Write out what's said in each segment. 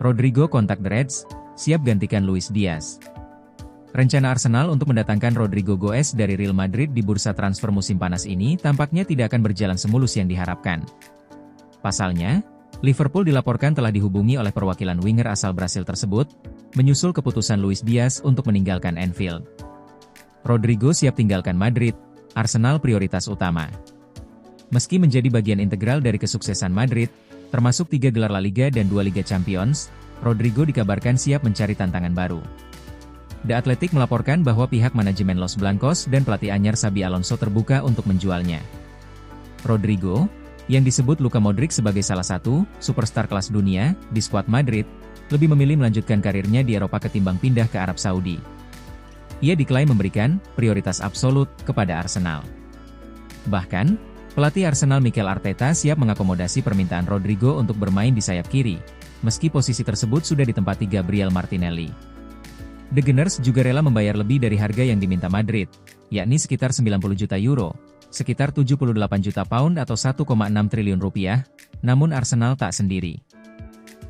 Rodrigo kontak The Reds, siap gantikan Luis Diaz. Rencana Arsenal untuk mendatangkan Rodrigo Goes dari Real Madrid di bursa transfer musim panas ini tampaknya tidak akan berjalan semulus yang diharapkan. Pasalnya, Liverpool dilaporkan telah dihubungi oleh perwakilan winger asal Brasil tersebut, menyusul keputusan Luis Diaz untuk meninggalkan Anfield. Rodrigo siap tinggalkan Madrid, Arsenal prioritas utama. Meski menjadi bagian integral dari kesuksesan Madrid, termasuk 3 gelar La Liga dan 2 Liga Champions, Rodrigo dikabarkan siap mencari tantangan baru. The Athletic melaporkan bahwa pihak manajemen Los Blancos dan pelatih anyar Xabi Alonso terbuka untuk menjualnya. Rodrigo, yang disebut Luka Modric sebagai salah satu superstar kelas dunia di skuad Madrid, lebih memilih melanjutkan karirnya di Eropa ketimbang pindah ke Arab Saudi. Ia diklaim memberikan prioritas absolut kepada Arsenal. Bahkan, pelatih Arsenal Mikel Arteta siap mengakomodasi permintaan Rodrigo untuk bermain di sayap kiri, meski posisi tersebut sudah ditempati Gabriel Martinelli. The Gunners juga rela membayar lebih dari harga yang diminta Madrid, yakni sekitar 90 juta euro, sekitar 78 juta pound atau 1,6 triliun rupiah, namun Arsenal tak sendiri.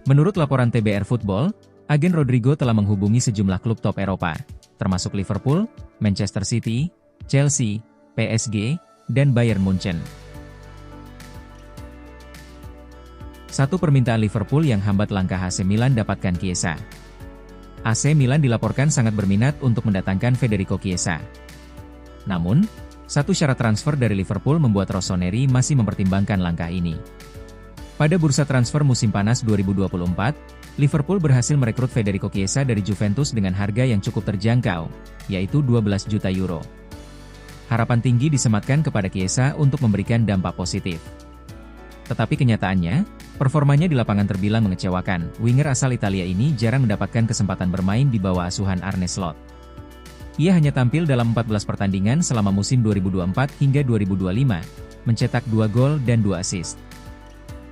Menurut laporan TBR Football, agen Rodrigo telah menghubungi sejumlah klub top Eropa, termasuk Liverpool, Manchester City, Chelsea, PSG, dan Bayern Munchen. Satu permintaan Liverpool yang hambat langkah AC Milan dapatkan Chiesa. AC Milan dilaporkan sangat berminat untuk mendatangkan Federico Chiesa. Namun, satu syarat transfer dari Liverpool membuat Rossoneri masih mempertimbangkan langkah ini. Pada bursa transfer musim panas 2024, Liverpool berhasil merekrut Federico Chiesa dari Juventus dengan harga yang cukup terjangkau, yaitu 12 juta euro. Harapan tinggi disematkan kepada Chiesa untuk memberikan dampak positif. Tetapi kenyataannya, performanya di lapangan terbilang mengecewakan. Winger asal Italia ini jarang mendapatkan kesempatan bermain di bawah asuhan Arne Slot. Ia hanya tampil dalam 14 pertandingan selama musim 2024 hingga 2025, mencetak 2 gol dan 2 assist.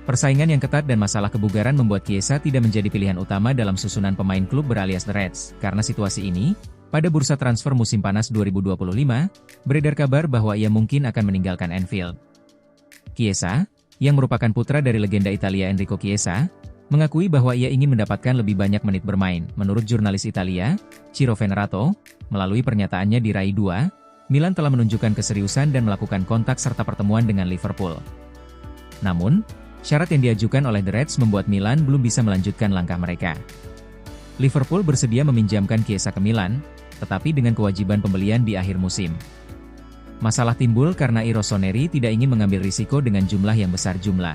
Persaingan yang ketat dan masalah kebugaran membuat Chiesa tidak menjadi pilihan utama dalam susunan pemain klub beralias The Reds. Karena situasi ini, pada bursa transfer musim panas 2025, beredar kabar bahwa ia mungkin akan meninggalkan Anfield. Chiesa, yang merupakan putra dari legenda Italia Enrico Chiesa, mengakui bahwa ia ingin mendapatkan lebih banyak menit bermain. Menurut jurnalis Italia, Ciro Venerato, melalui pernyataannya di Rai 2, Milan telah menunjukkan keseriusan dan melakukan kontak serta pertemuan dengan Liverpool. Namun, syarat yang diajukan oleh The Reds membuat Milan belum bisa melanjutkan langkah mereka. Liverpool bersedia meminjamkan Chiesa ke Milan, tetapi dengan kewajiban pembelian di akhir musim. Masalah timbul karena Rossoneri tidak ingin mengambil risiko dengan jumlah yang besar jumlah.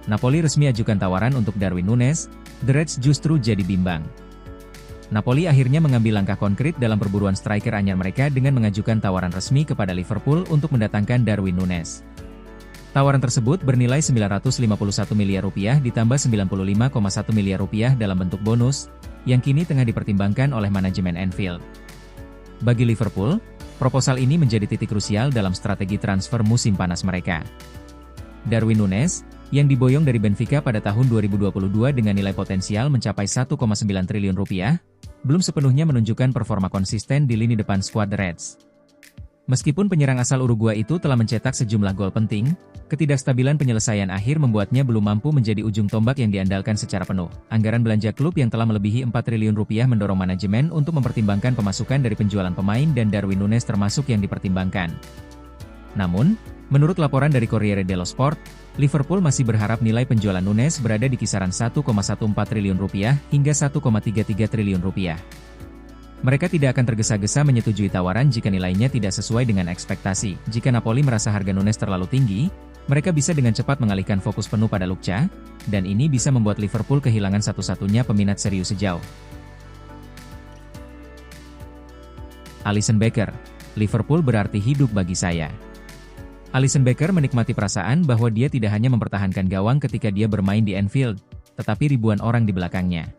Napoli resmi ajukan tawaran untuk Darwin Núñez, The Reds justru jadi bimbang. Napoli akhirnya mengambil langkah konkret dalam perburuan striker anyar mereka dengan mengajukan tawaran resmi kepada Liverpool untuk mendatangkan Darwin Núñez. Tawaran tersebut bernilai 951 miliar rupiah ditambah 95,1 miliar rupiah dalam bentuk bonus, yang kini tengah dipertimbangkan oleh manajemen Anfield. Bagi Liverpool, proposal ini menjadi titik krusial dalam strategi transfer musim panas mereka. Darwin Núñez, yang diboyong dari Benfica pada tahun 2022 dengan nilai potensial mencapai 1,9 triliun rupiah, belum sepenuhnya menunjukkan performa konsisten di lini depan skuad The Reds. Meskipun penyerang asal Uruguay itu telah mencetak sejumlah gol penting, ketidakstabilan penyelesaian akhir membuatnya belum mampu menjadi ujung tombak yang diandalkan secara penuh. Anggaran belanja klub yang telah melebihi 4 triliun rupiah mendorong manajemen untuk mempertimbangkan pemasukan dari penjualan pemain dan Darwin Núñez termasuk yang dipertimbangkan. Namun, menurut laporan dari Corriere dello Sport, Liverpool masih berharap nilai penjualan Núñez berada di kisaran 1,14 triliun rupiah hingga 1,33 triliun rupiah. Mereka tidak akan tergesa-gesa menyetujui tawaran jika nilainya tidak sesuai dengan ekspektasi. Jika Napoli merasa harga Núñez terlalu tinggi, mereka bisa dengan cepat mengalihkan fokus penuh pada Luka, dan ini bisa membuat Liverpool kehilangan satu-satunya peminat serius sejauh. Alisson Becker, Liverpool berarti hidup bagi saya. Alisson Becker menikmati perasaan bahwa dia tidak hanya mempertahankan gawang ketika dia bermain di Anfield, tetapi ribuan orang di belakangnya.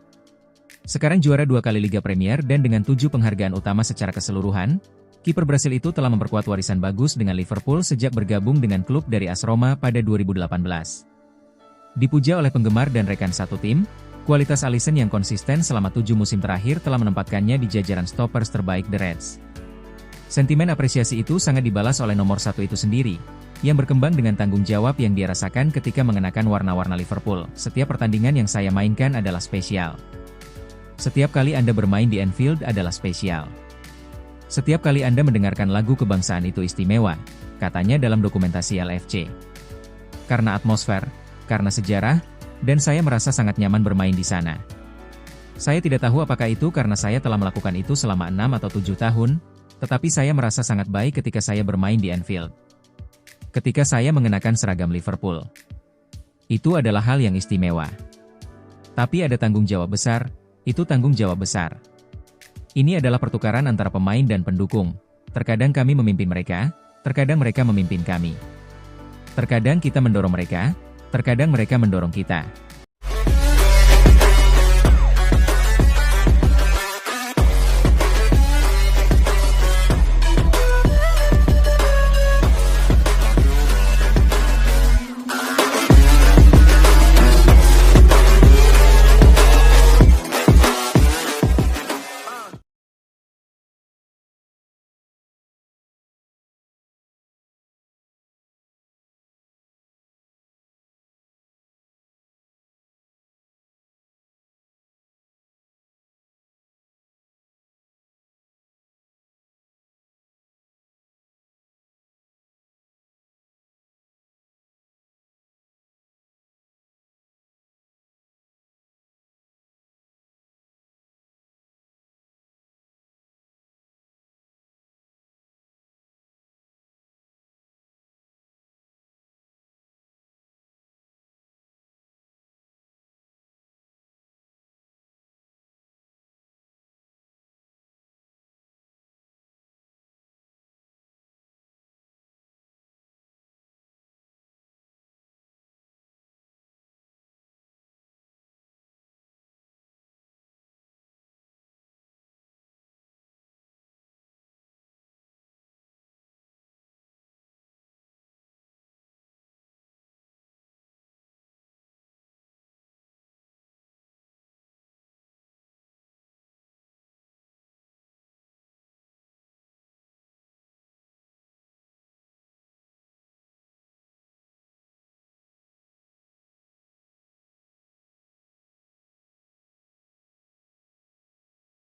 Sekarang juara 2 kali Liga Premier dan dengan 7 penghargaan utama secara keseluruhan, kiper Brasil itu telah memperkuat warisan bagus dengan Liverpool sejak bergabung dengan klub dari AS Roma pada 2018. Dipuja oleh penggemar dan rekan satu tim, kualitas Alisson yang konsisten selama 7 musim terakhir telah menempatkannya di jajaran stoppers terbaik The Reds. Sentimen apresiasi itu sangat dibalas oleh nomor satu itu sendiri, yang berkembang dengan tanggung jawab yang dia rasakan ketika mengenakan warna-warna Liverpool. Setiap pertandingan yang saya mainkan adalah spesial. Setiap kali Anda bermain di Anfield adalah spesial. Setiap kali Anda mendengarkan lagu kebangsaan itu istimewa, katanya dalam dokumentasi LFC. Karena atmosfer, karena sejarah, dan saya merasa sangat nyaman bermain di sana. Saya tidak tahu apakah itu karena saya telah melakukan itu selama 6 atau 7 tahun, tetapi saya merasa sangat baik ketika saya bermain di Anfield. Ketika saya mengenakan seragam Liverpool. Itu adalah hal yang istimewa. Tapi ada tanggung jawab besar, itu tanggung jawab besar. Ini adalah pertukaran antara pemain dan pendukung. Terkadang kami memimpin mereka, terkadang mereka memimpin kami. Terkadang kita mendorong mereka, terkadang mereka mendorong kita.